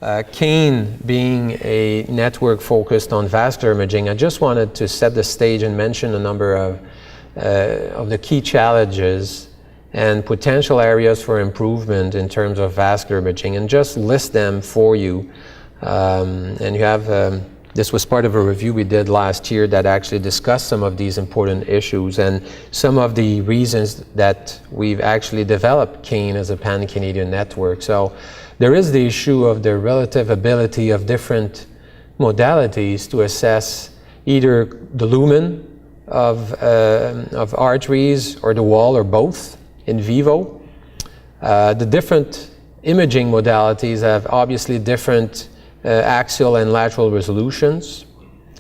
CAIN being a network focused on vascular imaging, I just wanted to set the stage and mention a number of the key challenges and potential areas for improvement in terms of vascular imaging, and just list them for you. And you have, this was part of a review we did last year that actually discussed some of these important issues and some of the reasons that we've actually developed CAIN as a pan-Canadian network. So there is the issue of the relative ability of different modalities to assess either the lumen of arteries or the wall or both in vivo. The different imaging modalities have obviously different axial and lateral resolutions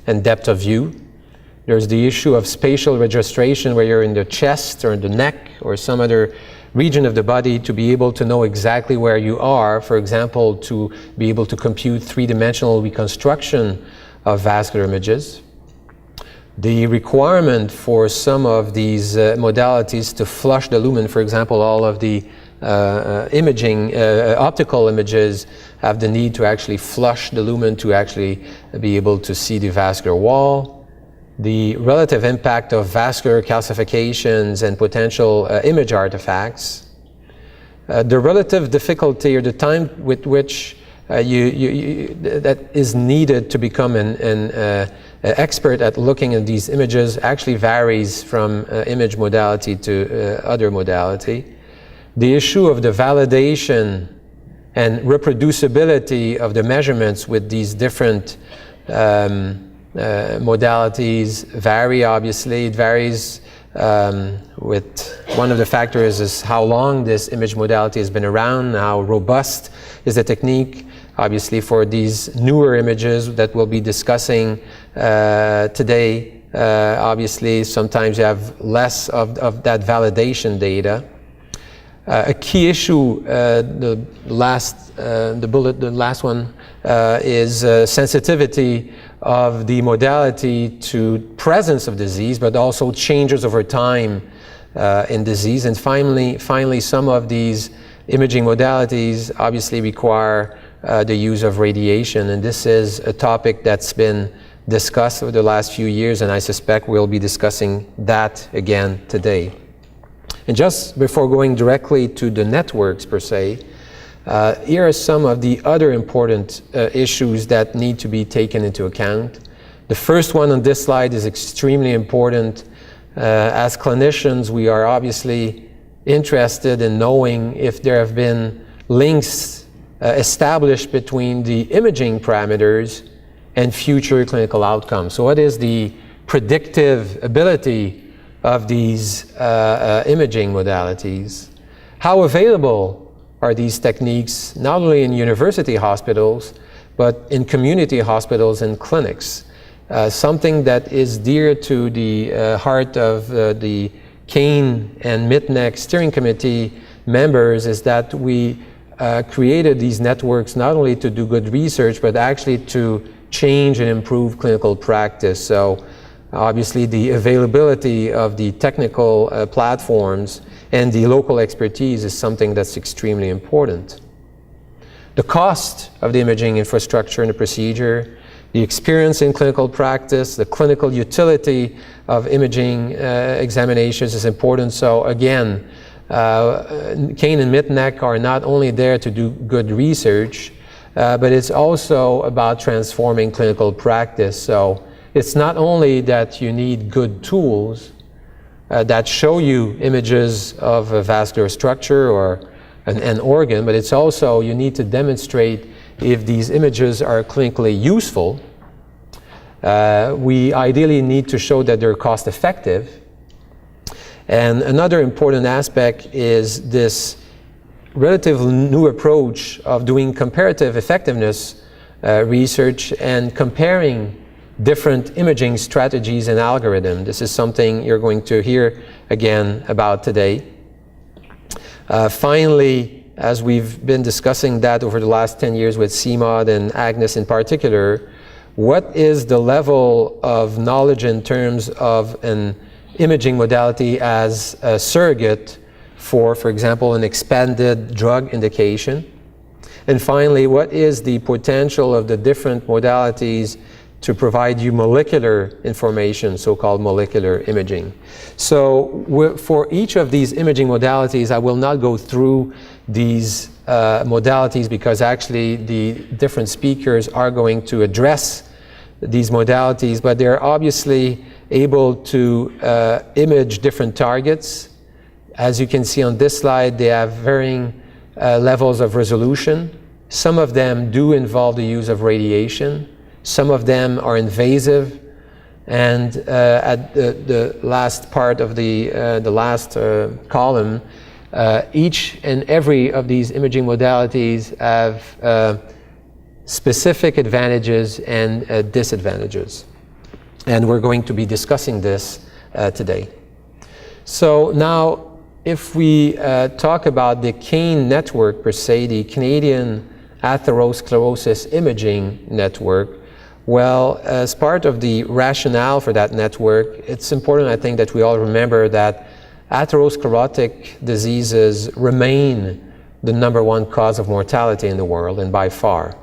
and depth of view. There's the issue of spatial registration, where you're in the chest or in the neck or some other region of the body to be able to know exactly where you are, for example, to be able to compute three-dimensional reconstruction of vascular images. The requirement for some of these modalities to flush the lumen, for example, all of the optical images have the need to actually flush the lumen to actually be able to see the vascular wall. The relative impact of vascular calcifications and potential image artifacts. The relative difficulty or the time with which that is needed to become an expert at looking at these images actually varies from image modality to other modality. The issue of the validation and reproducibility of the measurements with these different modalities vary, obviously. It varies with one of the factors is how long this image modality has been around, how robust is the technique. Obviously, for these newer images that we'll be discussing today, obviously sometimes you have less of that validation data. A key issue, the last one, is sensitivity of the modality to presence of disease, but also changes over time in disease. And finally, some of these imaging modalities obviously require the use of radiation, and this is a topic that's been discussed over the last few years, and I suspect we'll be discussing that again today. And just before going directly to the networks per se, here are some of the other important issues that need to be taken into account. The first one on this slide is extremely important. As clinicians, we are obviously interested in knowing if there have been links established between the imaging parameters and future clinical outcomes. So what is the predictive ability of these imaging modalities? How available are these techniques, not only in university hospitals, but in community hospitals and clinics? Something that is dear to the heart of the CAIN and MITNEC steering committee members is that we created these networks not only to do good research, but actually to change and improve clinical practice. So obviously the availability of the technical platforms and the local expertise is something that's extremely important. The cost of the imaging infrastructure and the procedure, the experience in clinical practice, the clinical utility of imaging examinations is important. So again, CAIN and MITNEC are not only there to do good research, but it's also about transforming clinical practice. So it's not only that you need good tools that show you images of a vascular structure or an organ, but it's also you need to demonstrate if these images are clinically useful. We ideally need to show that they're cost effective. And another important aspect is this relatively new approach of doing comparative effectiveness research and comparing different imaging strategies and algorithms. This is something you're going to hear again about today. Finally, as we've been discussing that over the last 10 years with CMOD and Agnes in particular, what is the level of knowledge in terms of an imaging modality as a surrogate for example, an expanded drug indication? And finally, what is the potential of the different modalities to provide you molecular information, so-called molecular imaging? So for each of these imaging modalities, I will not go through these modalities because actually the different speakers are going to address these modalities, but they're obviously able to image different targets. As you can see on this slide, they have varying levels of resolution. Some of them do involve the use of radiation. Some of them are invasive. And at the last part of the last column, each and every of these imaging modalities have specific advantages and disadvantages. And we're going to be discussing this today. So now, if we talk about the CAIN network per se, the Canadian Atherosclerosis Imaging Network, well, as part of the rationale for that network, it's important, I think, that we all remember that atherosclerotic diseases remain the #1 cause of mortality in the world, and by far.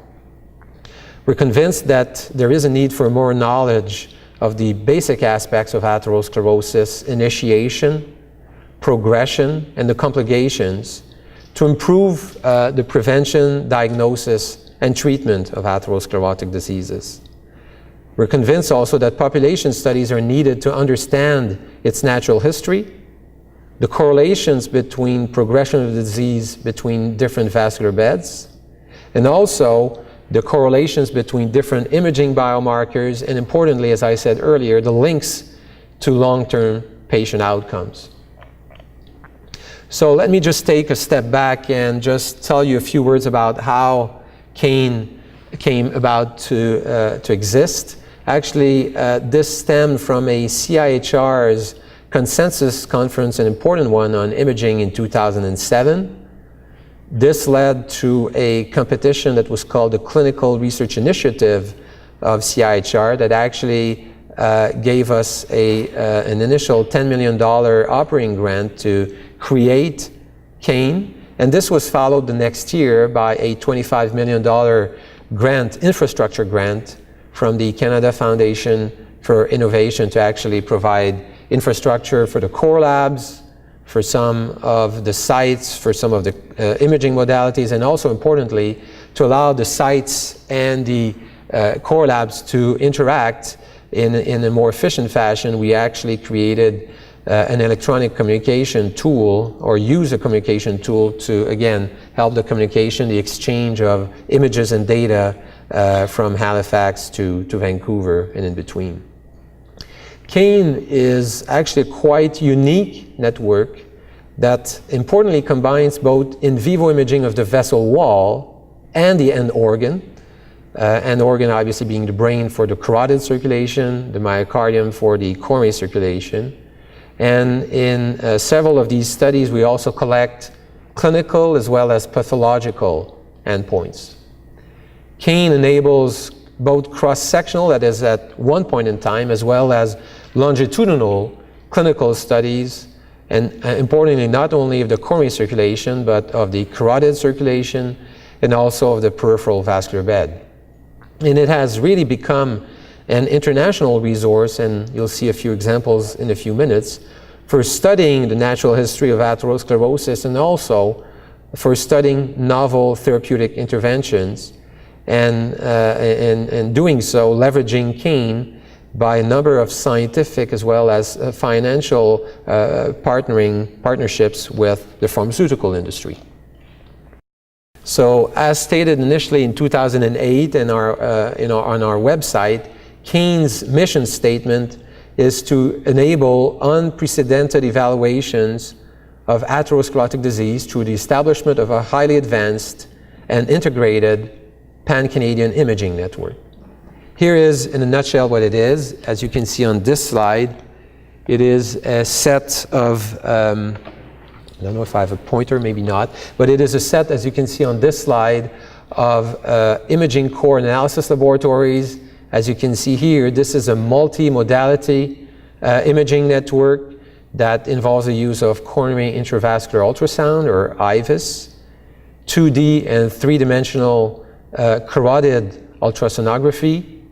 We're convinced that there is a need for more knowledge of the basic aspects of atherosclerosis, initiation, progression, and the complications to improve the prevention, diagnosis, and treatment of atherosclerotic diseases. We're convinced also that population studies are needed to understand its natural history, the correlations between progression of the disease between different vascular beds, and also the correlations between different imaging biomarkers, and importantly, as I said earlier, the links to long-term patient outcomes. So let me just take a step back and just tell you a few words about how CAIN came about to exist. Actually, this stemmed from a CIHR's consensus conference, an important one on imaging in 2007. This led to a competition that was called the Clinical Research Initiative of CIHR that actually gave us an initial $10 million operating grant to create CAIN, and this was followed the next year by a $25 million grant, infrastructure grant, from the Canada Foundation for Innovation to actually provide infrastructure for the core labs, for some of the sites, for some of the imaging modalities, and also importantly, to allow the sites and the core labs to interact in a more efficient fashion. We actually created an electronic communication tool, or use a communication tool to, again, help the communication, the exchange of images and data from Halifax to Vancouver and in between. CAIN is actually a quite unique network that importantly combines both in vivo imaging of the vessel wall and the end organ. End organ obviously being the brain for the carotid circulation, the myocardium for the coronary circulation. And in several of these studies, we also collect clinical as well as pathological endpoints. CAIN enables both cross-sectional, that is at one point in time, as well as longitudinal clinical studies, and importantly, not only of the coronary circulation, but of the carotid circulation, and also of the peripheral vascular bed. And it has really become an international resource, and you'll see a few examples in a few minutes, for studying the natural history of atherosclerosis, and also for studying novel therapeutic interventions, and doing so leveraging CAIN by a number of scientific as well as financial partnerships with the pharmaceutical industry. So as stated initially in 2008 on our website, CAIN's mission statement is to enable unprecedented evaluations of atherosclerotic disease through the establishment of a highly advanced and integrated pan-Canadian imaging network. Here is, in a nutshell, what it is. As you can see on this slide, it is a set of, I don't know if I have a pointer, maybe not, but it is a set, as you can see on this slide, of imaging core analysis laboratories. As you can see here, this is a multi-modality imaging network that involves the use of coronary intravascular ultrasound, or IVUS. 2D and three-dimensional carotid ultrasonography,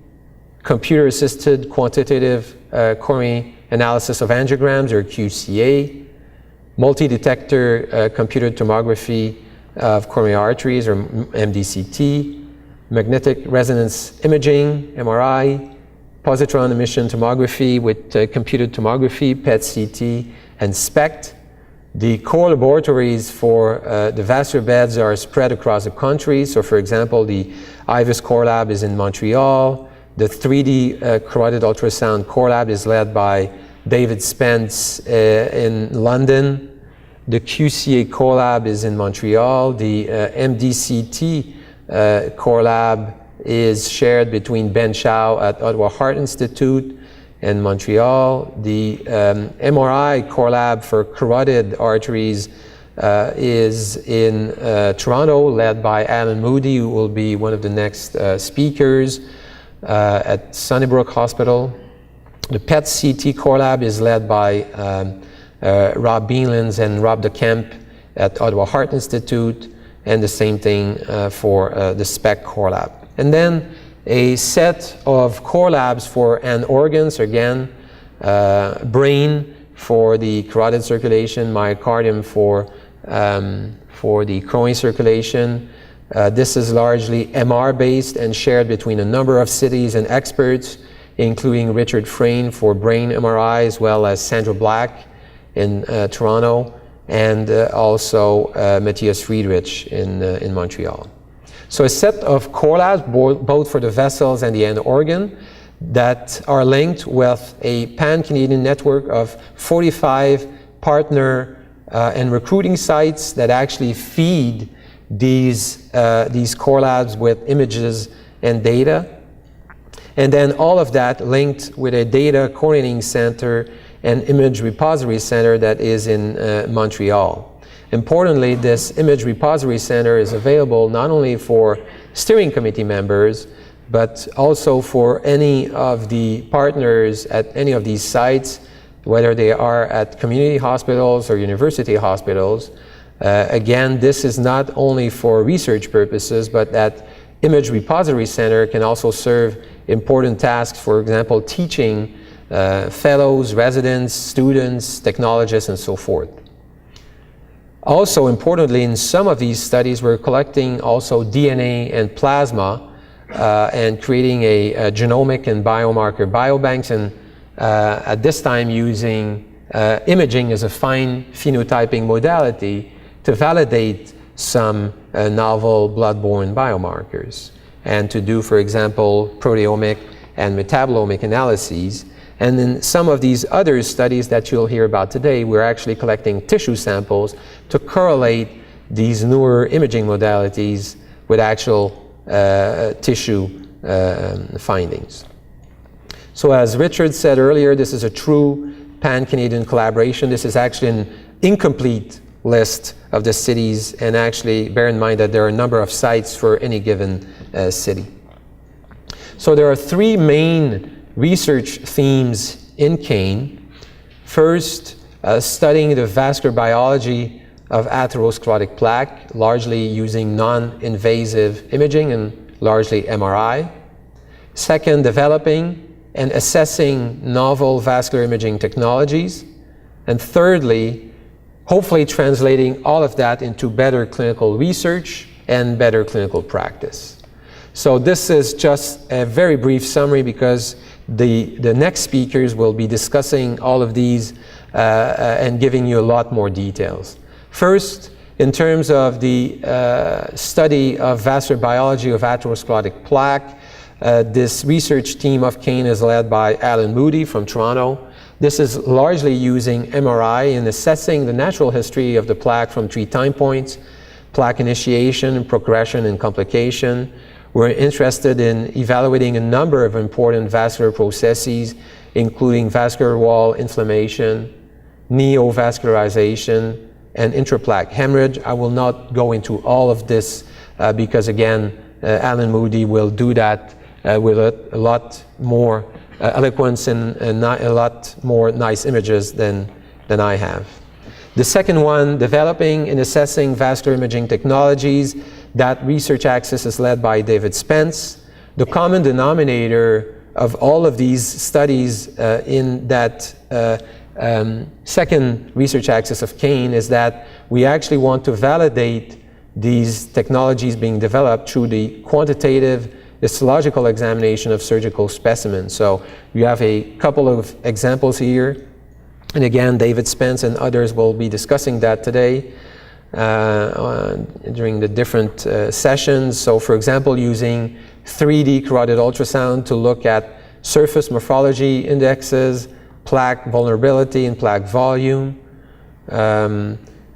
computer-assisted quantitative coronary analysis of angiograms, or QCA, multi-detector computed tomography of coronary arteries, or MDCT, magnetic resonance imaging, MRI, positron emission tomography with computed tomography, PET-CT, and SPECT. The core laboratories for the vascular beds are spread across the country. So, for example, the IVUS core lab is in Montreal. The 3D carotid ultrasound core lab is led by David Spence in London. The QCA core lab is in Montreal. The MDCT core lab is shared between Ben Chao at Ottawa Heart Institute and Montreal. The MRI core lab for carotid arteries is in Toronto, led by Alan Moody, who will be one of the next speakers at Sunnybrook Hospital. The PET-CT core lab is led by Rob Beanlands and Rob DeKemp at Ottawa Heart Institute, and the same thing for the SPECT core lab. And then a set of core labs for end organs, again, brain for the carotid circulation, myocardium for the coronary circulation. This is largely MR based and shared between a number of cities and experts, including Richard Frayne for brain MRI, as well as Sandra Black in Toronto, and also Matthias Friedrich in Montreal. So a set of core labs, both for the vessels and the end organ, that are linked with a pan-Canadian network of 45 partner and recruiting sites that actually feed these core labs with images and data. And then all of that linked with a data coordinating center and image repository center that is in Montreal. Importantly, this image repository center is available not only for steering committee members, but also for any of the partners at any of these sites, whether they are at community hospitals or university hospitals. Again, this is not only for research purposes, but that image repository center can also serve important tasks, for example, teaching fellows, residents, students, technologists, and so forth. Also, importantly, in some of these studies, we're collecting also DNA and plasma and creating a genomic and biomarker biobanks, and at this time using imaging as a fine phenotyping modality to validate some novel blood-borne biomarkers, and to do, for example, proteomic and metabolomic analyses. And in some of these other studies that you'll hear about today, we're actually collecting tissue samples to correlate these newer imaging modalities with actual tissue findings. So as Richard said earlier, this is a true pan-Canadian collaboration. This is actually an incomplete list of the cities, and actually bear in mind that there are a number of sites for any given city. So there are three main research themes in CAIN. First, studying the vascular biology of atherosclerotic plaque, largely using non-invasive imaging and largely MRI. Second, developing and assessing novel vascular imaging technologies. And thirdly, hopefully translating all of that into better clinical research and better clinical practice. So this is just a very brief summary, because the next speakers will be discussing all of these and giving you a lot more details. First, in terms of the study of vascular biology of atherosclerotic plaque, this research team of CAIN is led by Alan Moody from Toronto. This is largely using MRI in assessing the natural history of the plaque from 3 time points: plaque initiation, progression, and complication. We're interested in evaluating a number of important vascular processes, including vascular wall inflammation, neovascularization, and intraplaque hemorrhage. I will not go into all of this because, again, Alan Moody will do that with a lot more eloquence and a lot more nice images than I have. The second one, developing and assessing vascular imaging technologies. That research axis is led by David Spence. The common denominator of all of these studies in that second research axis of CAIN is that we actually want to validate these technologies being developed through the quantitative histological examination of surgical specimens. So you have a couple of examples here. And again, David Spence and others will be discussing that today during the different sessions. So for example, using 3D carotid ultrasound to look at surface morphology indexes, plaque vulnerability and plaque volume.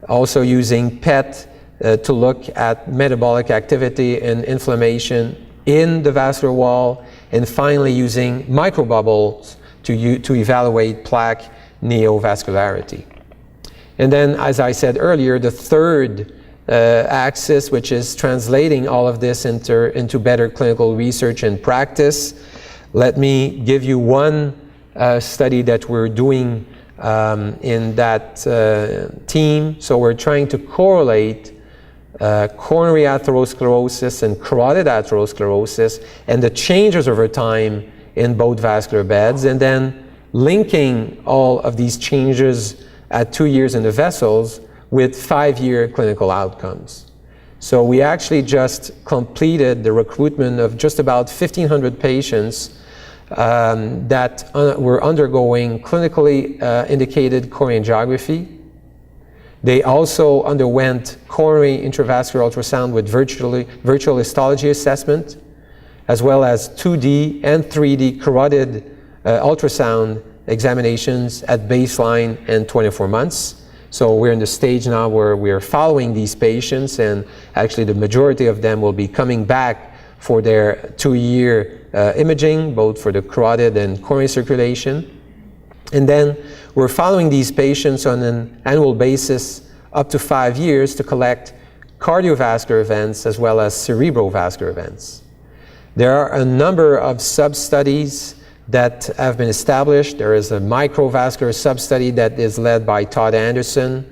Also using PET to look at metabolic activity and inflammation in the vascular wall. And finally using microbubbles to evaluate plaque neovascularity. And then, as I said earlier, the third axis, which is translating all of this into better clinical research and practice. Let me give you one study that we're doing in that team. So we're trying to correlate coronary atherosclerosis and carotid atherosclerosis and the changes over time in both vascular beds, and then linking all of these changes at 2 years in the vessels with 5-year clinical outcomes. So we actually just completed the recruitment of just about 1,500 patients that were undergoing clinically indicated coronary angiography. They also underwent coronary intravascular ultrasound with virtual histology assessment, as well as 2D and 3D carotid ultrasound examinations at baseline and 24 months. So we're in the stage now where we're following these patients, and actually the majority of them will be coming back for their 2-year imaging, both for the carotid and coronary circulation. And then we're following these patients on an annual basis up to 5 years to collect cardiovascular events as well as cerebrovascular events. There are a number of sub-studies that have been established. There is a microvascular sub-study that is led by Todd Anderson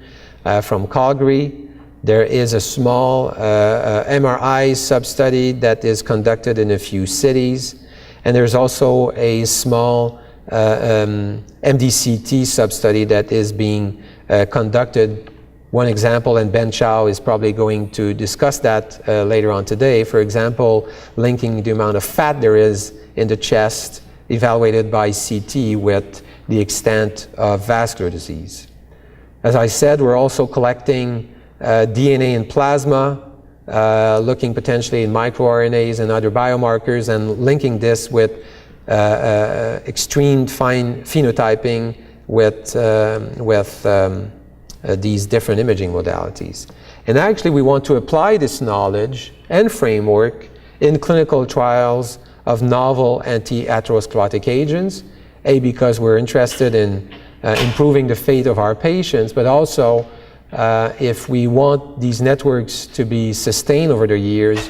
from Calgary. There is a small MRI sub-study that is conducted in a few cities. And there's also a small MDCT sub-study that is being conducted. One example, and Ben Chow is probably going to discuss that later on today. For example, linking the amount of fat there is in the chest evaluated by CT with the extent of vascular disease. As I said, we're also collecting DNA in plasma, looking potentially in microRNAs and other biomarkers, and linking this with extreme fine phenotyping with these different imaging modalities. And actually we want to apply this knowledge and framework in clinical trials of novel anti-atherosclerotic agents, because we're interested in improving the fate of our patients, but also if we want these networks to be sustained over the years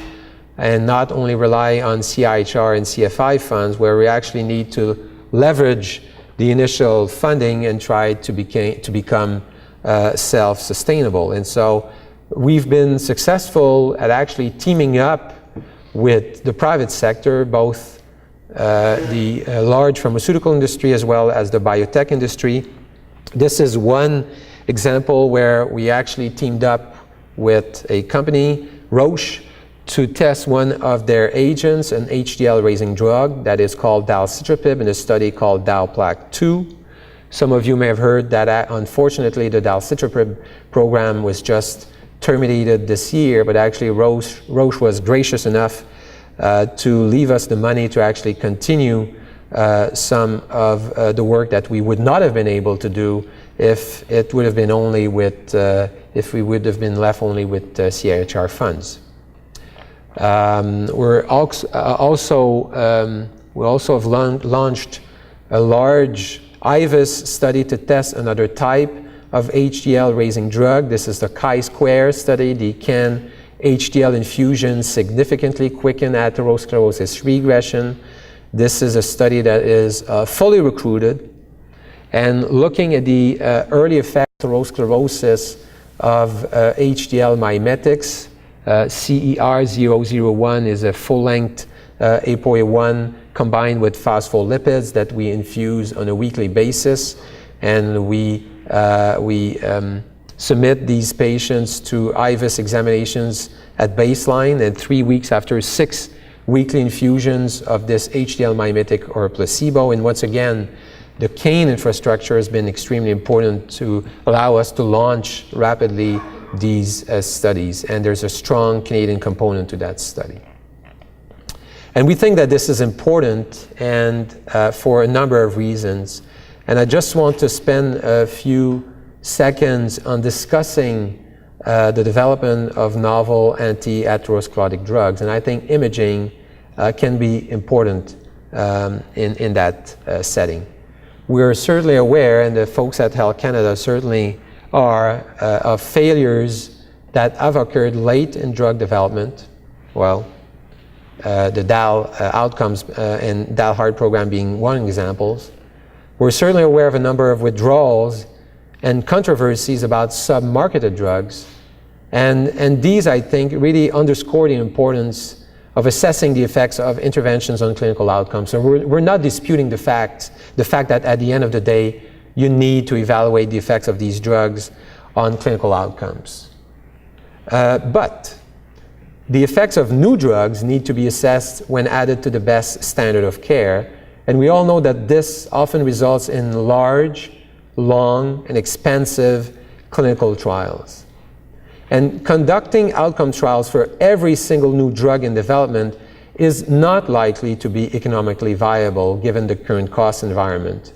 and not only rely on CIHR and CFI funds, where we actually need to leverage the initial funding and try to become self-sustainable. And so we've been successful at actually teaming up with the private sector, both the large pharmaceutical industry as well as the biotech industry. This is one example where we actually teamed up with a company, Roche, to test one of their agents, an HDL-raising drug that is called dalcitripib, in a study called DALPLAC-2. Some of you may have heard that unfortunately the dalcitripib program was just terminated this year, but actually Roche was gracious enough to leave us the money to actually continue some of the work that we would not have been able to do if it would have been only with, if we would have been left only with CIHR funds. We also have launched a large IVUS study to test another type of HDL-raising drug. This is the chi-square study. The CAN HDL infusion significantly quicken atherosclerosis regression. This is a study that is fully recruited and looking at the early effects atherosclerosis of HDL mimetics. CER001 is a full-length ApoA1 combined with phospholipids that we infuse on a weekly basis, and we submit these patients to IVUS examinations at baseline, and 3 weeks after 6 weekly infusions of this HDL mimetic or placebo. And once again, the CAIN infrastructure has been extremely important to allow us to launch rapidly these studies, and there's a strong Canadian component to that study. And we think that this is important, and for a number of reasons. And I just want to spend a few seconds on discussing the development of novel anti-atherosclerotic drugs, and I think imaging can be important in that setting. We're certainly aware, and the folks at Health Canada certainly are, of failures that have occurred late in drug development. Well, the DAL outcomes and DAL Heart program being one example. We're certainly aware of a number of withdrawals and controversies about sub-marketed drugs. And these, I think, really underscore the importance of assessing the effects of interventions on clinical outcomes. So we're not disputing the fact that at the end of the day, you need to evaluate the effects of these drugs on clinical outcomes. But the effects of new drugs need to be assessed when added to the best standard of care. And we all know that this often results in large, long, and expensive clinical trials. And conducting outcome trials for every single new drug in development is not likely to be economically viable given the current cost environment.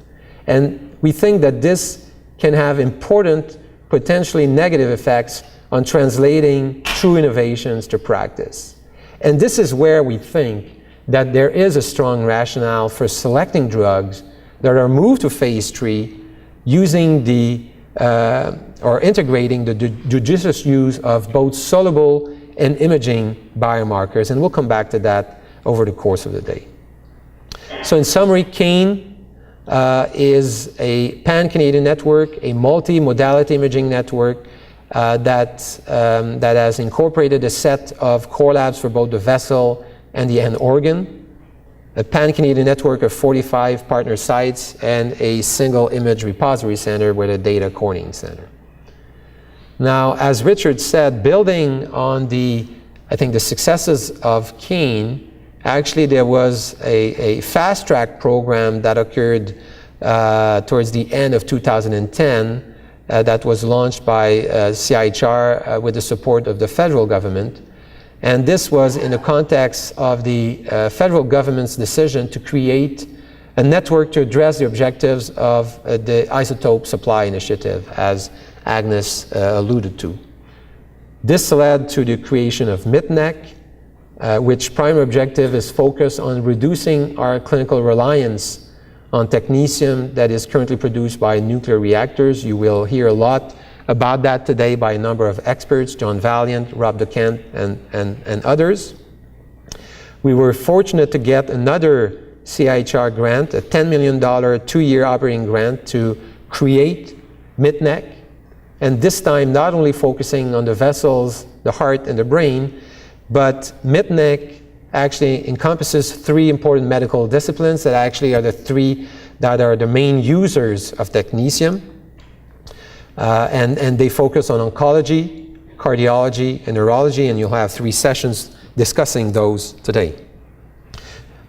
And we think that this can have important, potentially negative effects on translating true innovations to practice. And this is where we think that there is a strong rationale for selecting drugs that are moved to phase 3 using or integrating the judicious use of both soluble and imaging biomarkers, and we'll come back to that over the course of the day. So in summary, CAIN is a pan-Canadian network, a multi-modality imaging network that has incorporated a set of core labs for both the vessel and the end organ, a pan-Canadian network of 45 partner sites, and a single image repository center with a data coordinating center. Now, as Richard said, building on the successes of CAIN, actually there was a fast-track program that occurred towards the end of 2010 that was launched by CIHR with the support of the federal government. And this was in the context of the federal government's decision to create a network to address the objectives of the isotope supply initiative, as Agnes alluded to. This led to the creation of MITNEC, which primary objective is focused on reducing our clinical reliance on technetium that is currently produced by nuclear reactors. You will hear a lot about that today by a number of experts, John Valiant, Rob DeCant, and others. We were fortunate to get another CIHR grant, a $10 million 2-year operating grant to create MITNEC, and this time not only focusing on the vessels, the heart, and the brain, but MITNEC actually encompasses 3 important medical disciplines that actually are the 3 that are the main users of technetium. And they focus on oncology, cardiology, and neurology, and you'll have 3 sessions discussing those today.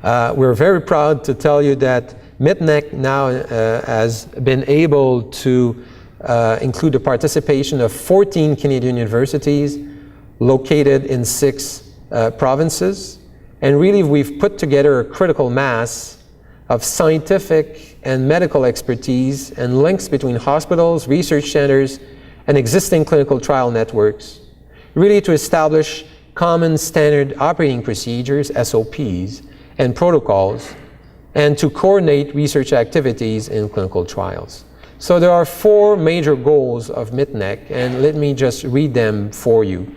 We're very proud to tell you that MITNEC now has been able to include the participation of 14 Canadian universities located in 6 provinces. And really, we've put together a critical mass of scientific and medical expertise and links between hospitals, research centers, and existing clinical trial networks, really to establish common standard operating procedures, SOPs, and protocols, and to coordinate research activities in clinical trials. So there are 4 major goals of MITNEC, and let me just read them for you.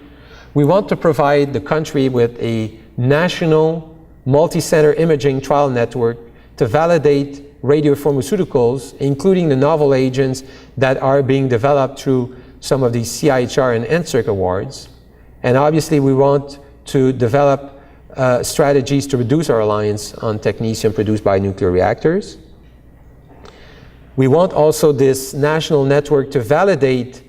We want to provide the country with a national multi-center imaging trial network to validate radiopharmaceuticals, including the novel agents that are being developed through some of these CIHR and NSERC awards. And obviously we want to develop strategies to reduce our reliance on technetium produced by nuclear reactors. We want also this national network to validate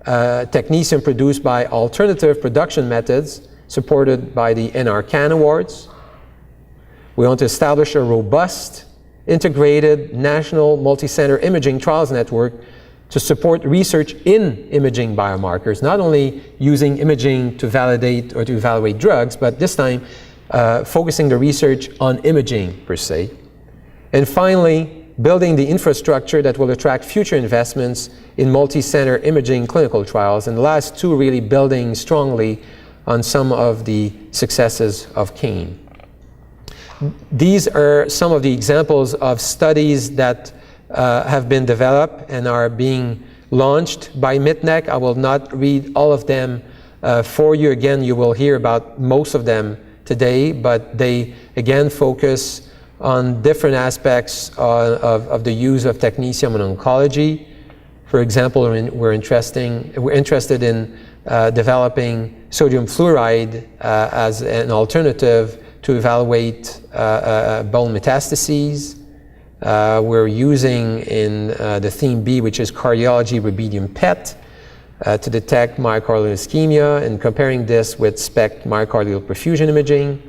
technetium produced by alternative production methods supported by the CAIN awards. We want to establish a robust, integrated national multi-center imaging trials network to support research in imaging biomarkers, not only using imaging to validate or to evaluate drugs, but this time focusing the research on imaging per se. And finally, building the infrastructure that will attract future investments in multi-center imaging clinical trials, and the last two really building strongly on some of the successes of CAIN. These are some of the examples of studies that have been developed and are being launched by MITNEC. I will not read all of them for you. Again, you will hear about most of them today, but they again focus on different aspects of the use of technetium in oncology. For example, we're interested in developing sodium fluoride as an alternative to evaluate bone metastases. We're using in the theme B, which is cardiology, rubidium PET, to detect myocardial ischemia, and comparing this with SPECT myocardial perfusion imaging.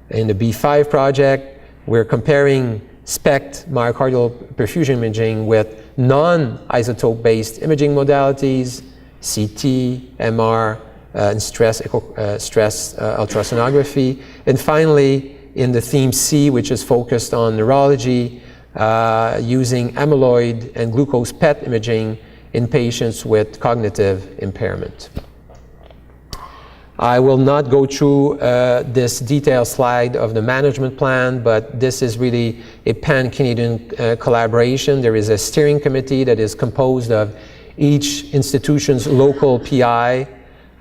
In the B5 project, we're comparing SPECT myocardial perfusion imaging with non-isotope-based imaging modalities, CT, MR, and stress ultrasonography. And finally, in the theme C, which is focused on neurology, using amyloid and glucose PET imaging in patients with cognitive impairment. I will not go through this detailed slide of the management plan, but this is really a pan-Canadian collaboration. There is a steering committee that is composed of each institution's local PI,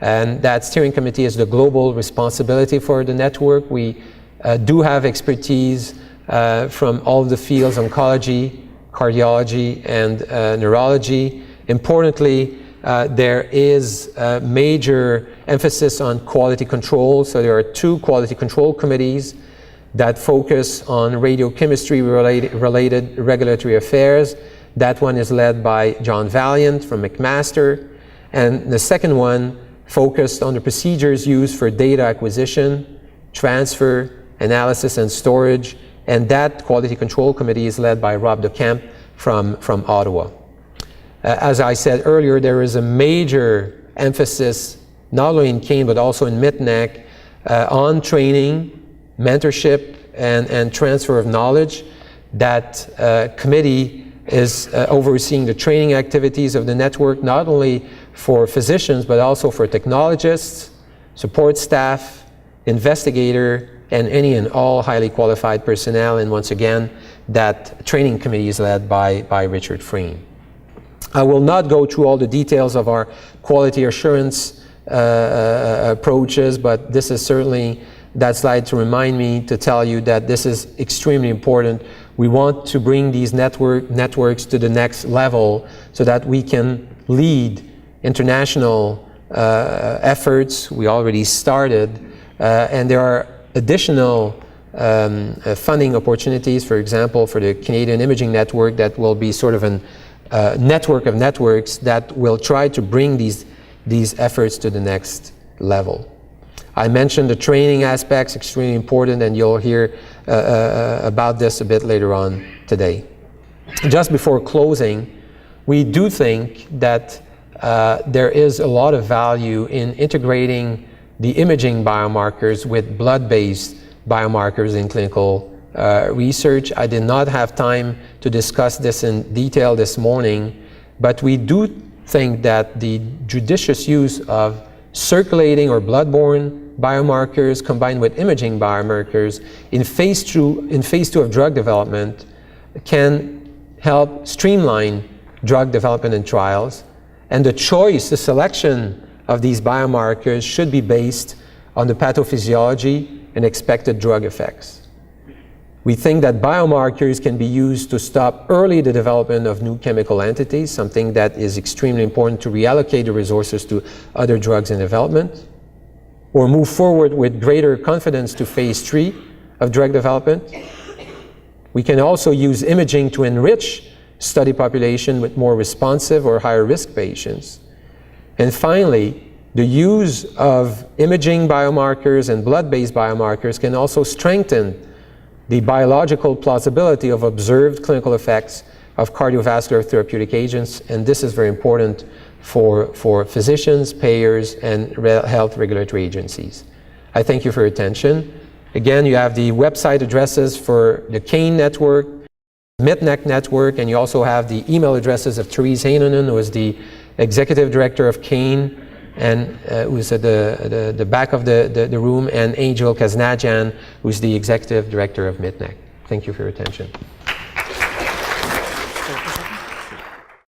and that steering committee is the global responsibility for the network. We do have expertise from all of the fields: oncology, cardiology, and neurology. Importantly, there is a major emphasis on quality control. So there are two quality control committees that focus on radiochemistry related regulatory affairs. That one is led by John Valiant from McMaster. And the second one focused on the procedures used for data acquisition, transfer, analysis, and storage. And that quality control committee is led by Rob DeCamp from Ottawa. As I said earlier, there is a major emphasis, not only in CAIN, but also in MITNEC, on training, mentorship, and transfer of knowledge. That committee is overseeing the training activities of the network, not only for physicians, but also for technologists, support staff, investigator, and any and all highly qualified personnel. And once again, that training committee is led by Richard Freen. I will not go through all the details of our quality assurance approaches, but this is certainly that slide to remind me to tell you that this is extremely important. We want to bring these networks to the next level so that we can lead international efforts. We already started, and there are additional funding opportunities, for example, for the Canadian Imaging Network, that will be sort of an network of networks that will try to bring these efforts to the next level. I mentioned the training aspects, extremely important, and you'll hear about this a bit later on today. Just before closing, we do think that there is a lot of value in integrating the imaging biomarkers with blood-based biomarkers in clinical research. I did not have time to discuss this in detail this morning, but we do think that the judicious use of circulating or blood-borne biomarkers combined with imaging biomarkers in phase 2 of drug development can help streamline drug development and trials. And the selection of these biomarkers should be based on the pathophysiology and expected drug effects. We think that biomarkers can be used to stop early the development of new chemical entities, something that is extremely important to reallocate the resources to other drugs in development, or move forward with greater confidence to phase 3 of drug development. We can also use imaging to enrich study population with more responsive or higher risk patients. And finally, the use of imaging biomarkers and blood-based biomarkers can also strengthen the biological plausibility of observed clinical effects of cardiovascular therapeutic agents, and this is very important for physicians, payers, and health regulatory agencies. I thank you for your attention. Again, you have the website addresses for the CAIN network, MITNEC network, and you also have the email addresses of Therese Heinonen, who is the executive director of CAIN, and who's at the back of the room, and Angel Kaznadjan, who's the executive director of MITNEC. Thank you for your attention.